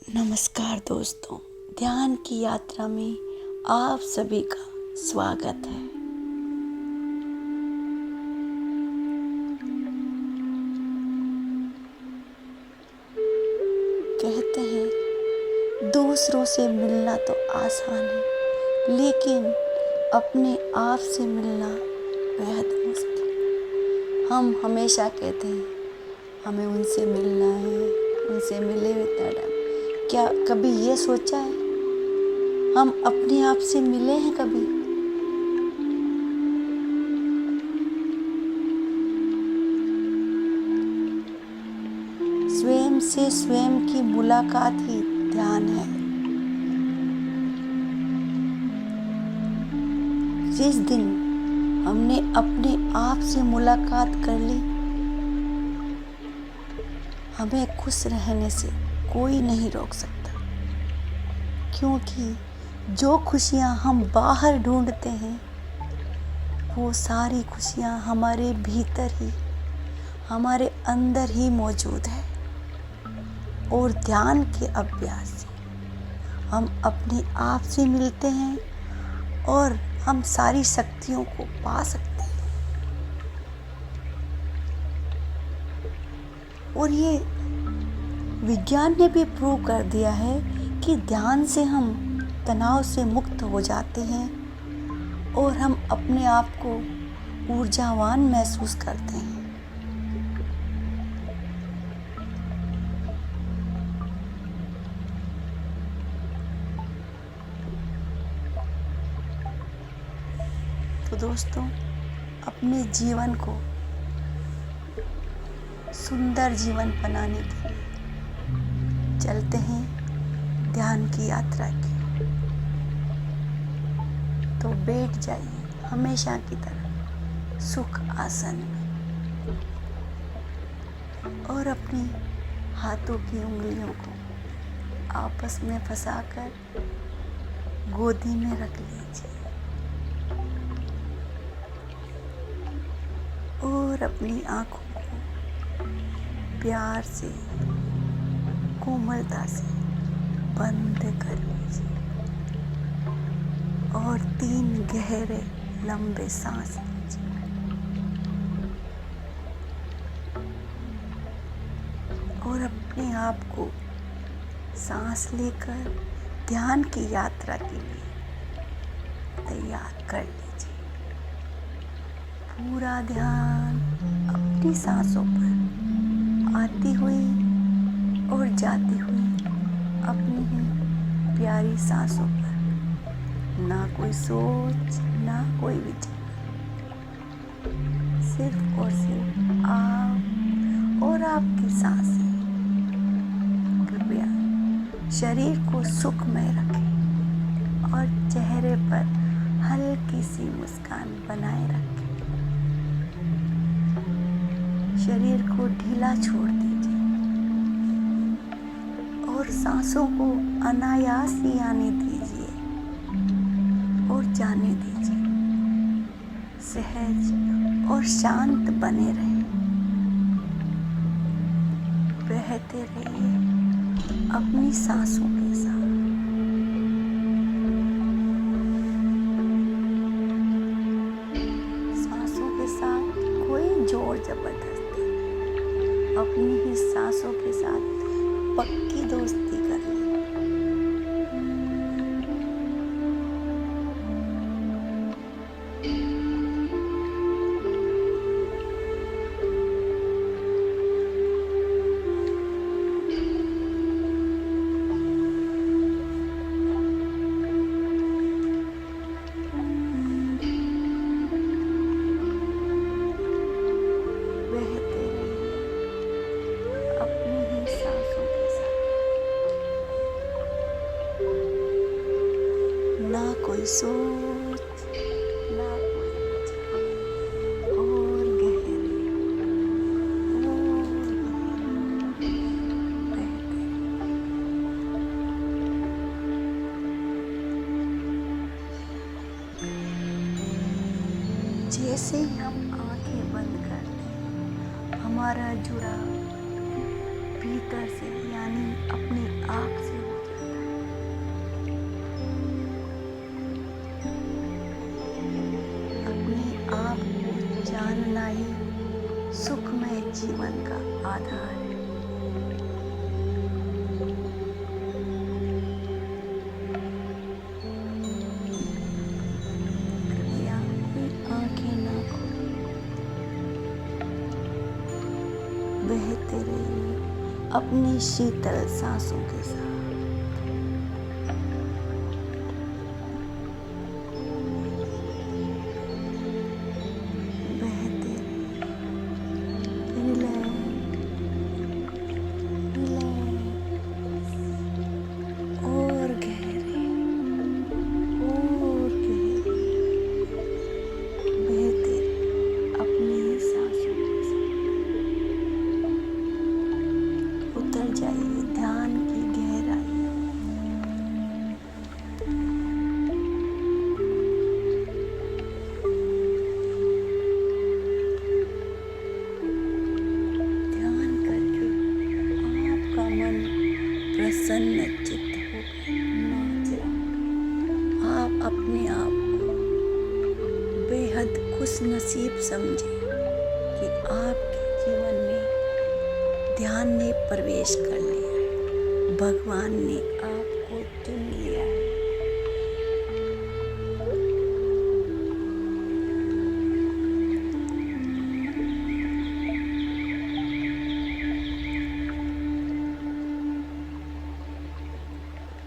नमस्कार दोस्तों, ध्यान की यात्रा में आप सभी का स्वागत है। कहते हैं दूसरों से मिलना तो आसान है, लेकिन अपने आप से मिलना बेहद मुश्किल। हम हमेशा कहते हैं हमें उनसे मिलना है, उनसे मिले इतना टाइम। क्या कभी ये सोचा है हम अपने आप से मिले हैं कभी? स्वयं से स्वयं की मुलाकात ही ध्यान है। जिस दिन हमने अपने आप से मुलाकात कर ली, हमें खुश रहने से कोई नहीं रोक सकता, क्योंकि जो खुशियाँ हम बाहर ढूंढते हैं वो सारी खुशियाँ हमारे भीतर ही, हमारे अंदर ही मौजूद है। और ध्यान के अभ्यास से हम अपने आप से मिलते हैं और हम सारी शक्तियों को पा सकते हैं। और ये विज्ञान ने भी प्रूव कर दिया है कि ध्यान से हम तनाव से मुक्त हो जाते हैं और हम अपने आप को ऊर्जावान महसूस करते हैं। तो दोस्तों, अपने जीवन को सुंदर जीवन बनाने के लिए चलते हैं ध्यान की यात्रा की। तो बैठ जाइए हमेशा की तरह सुख आसन में और अपनी हाथों की उंगलियों को आपस में फंसाकर गोदी में रख लीजिए और अपनी आंखों को प्यार से, कोमलता से बंद कर लीजिए और 3 गहरे लंबे सांस लीजिए। और अपने आप को सांस लेकर ध्यान की यात्रा के लिए तैयार कर लीजिए। पूरा ध्यान अपनी सांसों पर आती हुई और जाती हुई अपनी ही प्यारी सांसों पर। ना कोई सोच, ना कोई विचार, सिर्फ और सिर्फ आप और आपकी सांसें। कृपया शरीर को सुखमय रखें और चेहरे पर हल्की सी मुस्कान बनाए रखें। शरीर को ढीला छोड़ दीजिए और सांसों को अनायास ही आने दीजिए और जाने दीजिए। सहज और शांत बने रहें, बहते रहिए अपनी सांसों के साथ। सांसों के साथ कोई जोर जबरदस्ती, अपनी ही सांसों के साथ पक्की दोस्ती कर ले। ना कोई सोच, ना कोई विचार, और गहरे बहते। जैसे ही हम आंखें बंद करते हैं, हमारा जुड़ाव भीतर से यानी अपनी आँख से जीवन का आधार है। कृपया आंखें ना खोलें, बहते रहिए अपनी शीतल सांसों के साथ। बहते रहिए, रिलैक्स रिलैक्स, और गहरे और गहरे, बहते रहिए अपनी ही सांसों के साथ। उतर जाइए ध्यान की गहराई। ध्यान करके आपका मन प्रसन्न चित्त होकर नाच रहा है। आप अपने आप को बेहद खुश नसीब समझे कि आपके जीवन में ध्यान ने प्रवेश कर लिया है, भगवान ने आपको चुन लिया है।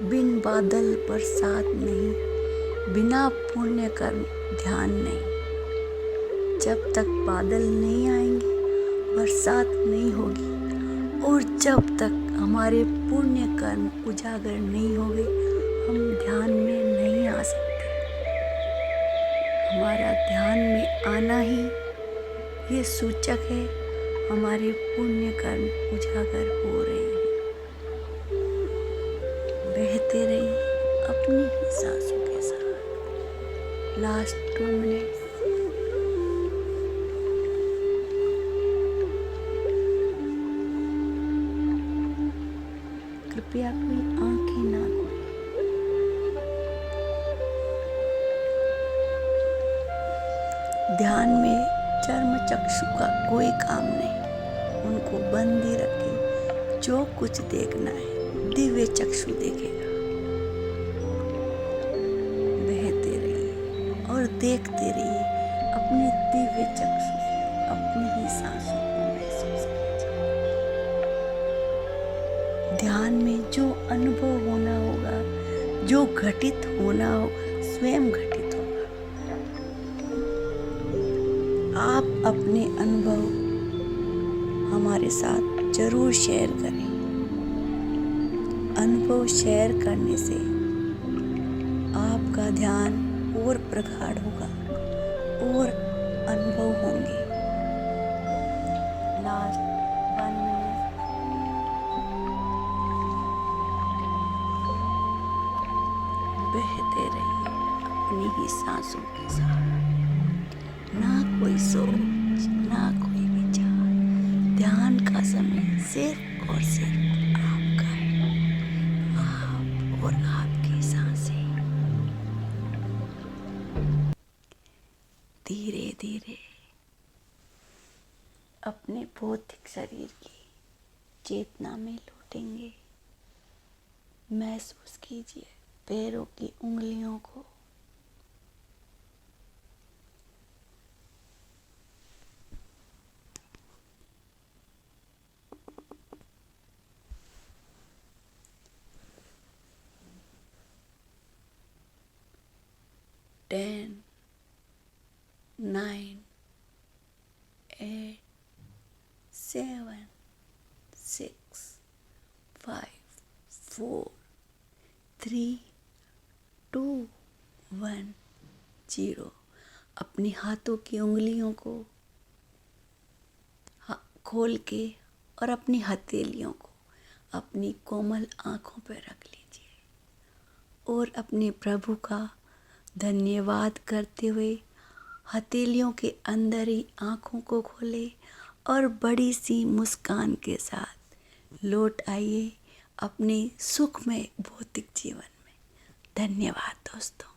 बिन बादल बरसात नहीं, बिना पुण्य कर्म ध्यान नहीं। जब तक बादल नहीं आएंगे, बरसात नहीं होगी, और जब तक हमारे पुण्य कर्म उजागर नहीं होंगे, हम ध्यान में नहीं आ सकते। हमारा ध्यान में आना ही ये सूचक है हमारे पुण्य कर्म उजागर हो रहे हैं। बहते रहिए अपनी ही सांसों के साथ। Last 2 minutes. कृपया कोई आंखें ना खोलें। ध्यान में चर्म चक्षु का कोई काम नहीं, उनको बंद ही रखें। जो कुछ देखना है दिव्य चक्षु देखेगा। बहते रहिए और देखते रहिए अपने दिव्य चक्षु से अपनी ही सांसों को महसूस कीजिए। ध्यान में जो अनुभव होना होगा, जो घटित होना होगा, स्वयं घटित होगा। आप अपने अनुभव हमारे साथ जरूर शेयर करें। अनुभव शेयर करने से आपका ध्यान और प्रगाढ़ होगा और अनुभव होंगे। Last 1 minute. बहते रहिए अपनी ही सांसों के साथ। ना कोई सोच, ना कोई विचार। ध्यान का समय सिर्फ और सिर्फ आपका है, आप और आपकी सांसें। धीरे धीरे अपने भौतिक शरीर की चेतना में लौटेंगे। महसूस कीजिए पैरों की उंगलियों को। टेन, 9, 8, 7, 6, 5, 4, 3, 2, 1, 0। अपनी हाथों की उंगलियों को खोल के और अपनी हथेलियों को अपनी कोमल आँखों पर रख लीजिए और अपने प्रभु का धन्यवाद करते हुए हथेलियों के अंदर ही आँखों को खोले और बड़ी सी मुस्कान के साथ लौट आइए अपने सुखमय भौतिक जीवन में। धन्यवाद दोस्तों।